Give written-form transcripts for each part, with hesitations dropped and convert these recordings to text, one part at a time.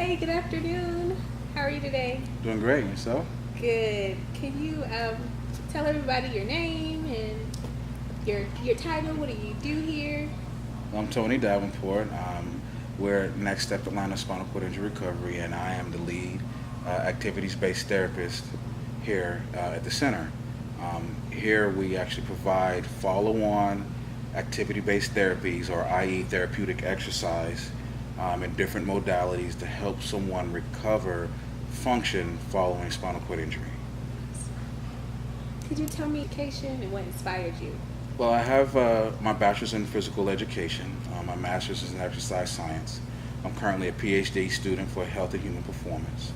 Hey, good afternoon. How are you today? Doing great. Yourself? Good. Can you tell everybody your name and your title? What do you do here? Well, I'm Tony Davenport. We're at NextStep Atlanta Spinal Cord Injury Recovery, and I am the lead activities-based therapist here at the center. Here we actually provide follow-on activity-based therapies, or i.e. therapeutic exercise, in different modalities to help someone recover function following spinal cord injury. Could you tell me education and what inspired you? Well, I have my bachelor's in physical education. My master's is in exercise science. I'm currently a PhD student for health and human performance.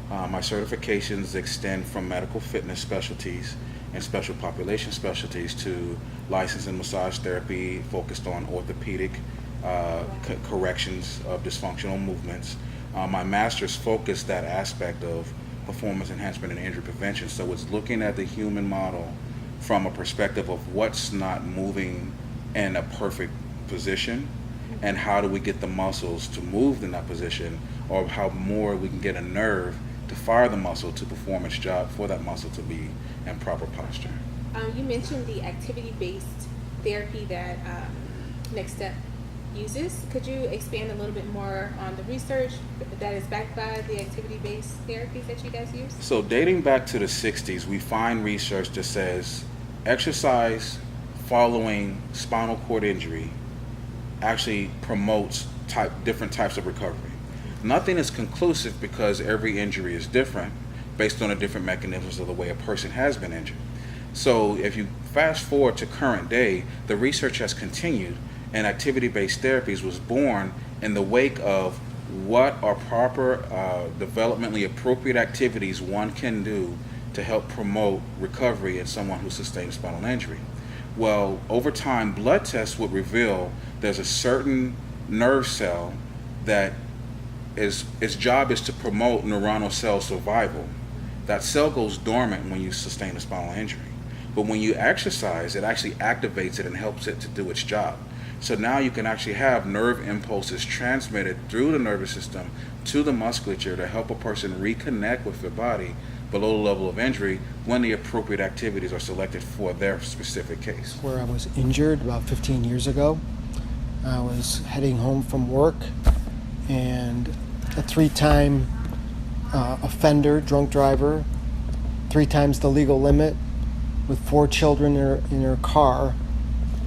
My certifications extend from medical fitness specialties and special population specialties to license in massage therapy focused on orthopedic corrections of dysfunctional movements. My master's focused that aspect of performance enhancement and injury prevention, so it's looking at the human model from a perspective of what's not moving in a perfect position and how do we get the muscles to move in that position, or how more we can get a nerve to fire the muscle to perform its job for that muscle to be in proper posture. You mentioned the activity-based therapy that NextStep uses. Could you expand a little bit more on the research that is backed by the activity-based therapies that you guys use? So dating back to the 60s, we find research that says exercise following spinal cord injury actually promotes different types of recovery. Nothing is conclusive because every injury is different based on the different mechanisms of the way a person has been injured. So if you fast forward to current day, the research has continued, and activity-based therapies was born in the wake of what are proper developmentally appropriate activities one can do to help promote recovery in someone who sustained spinal injury. Well, over time, blood tests would reveal there's a certain nerve cell that its job is to promote neuronal cell survival. That cell goes dormant when you sustain a spinal injury. But when you exercise, it actually activates it and helps it to do its job. So now you can actually have nerve impulses transmitted through the nervous system to the musculature to help a person reconnect with their body below the level of injury when the appropriate activities are selected for their specific case. Where I was injured about 15 years ago. I was heading home from work, and a 3-time offender, drunk driver, 3 times the legal limit, with 4 children in her car,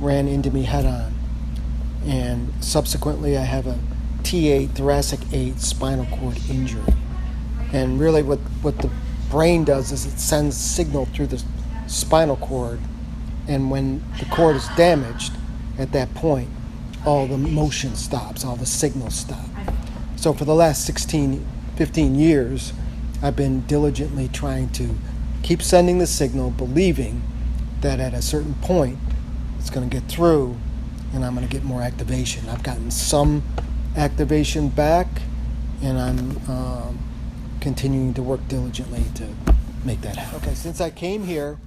ran into me head on. And subsequently I have a T8, thoracic 8 spinal cord injury. And really what the brain does is it sends signal through the spinal cord, and when the cord is damaged, at that point, all the motion stops, all the signals stop. So for the last 15 years, I've been diligently trying to keep sending the signal, believing that at a certain point, it's going to get through and I'm going to get more activation. I've gotten some activation back, and I'm continuing to work diligently to make that happen. Okay, since I came here,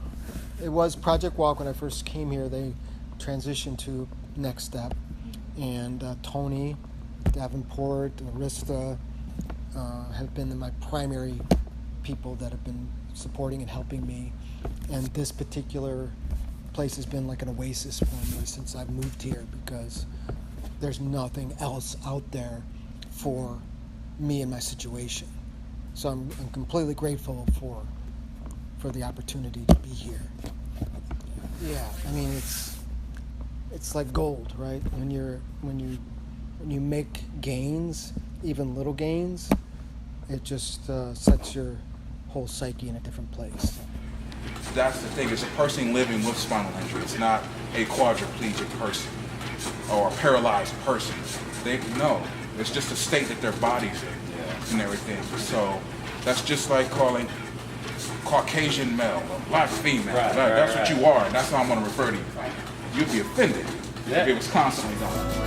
it was Project Walk when I first came here. They transitioned to NextStep, and Tony Davenport, Arista have been my primary people that have been supporting and helping me. And this particular place has been like an oasis for me since I've moved here, because there's nothing else out there for me in my situation. So I'm completely grateful for the opportunity to be here. Yeah, I mean it's like gold, right? When you make gains, even little gains, it just sets your whole psyche in a different place. That's the thing, it's a person living with spinal injury. It's not a quadriplegic person or a paralyzed person. No, it's just a state that their body's in and everything. So that's just like calling Caucasian male or black female. That's what you are, and that's how I'm going to refer to you. You'd be offended if it was constantly done.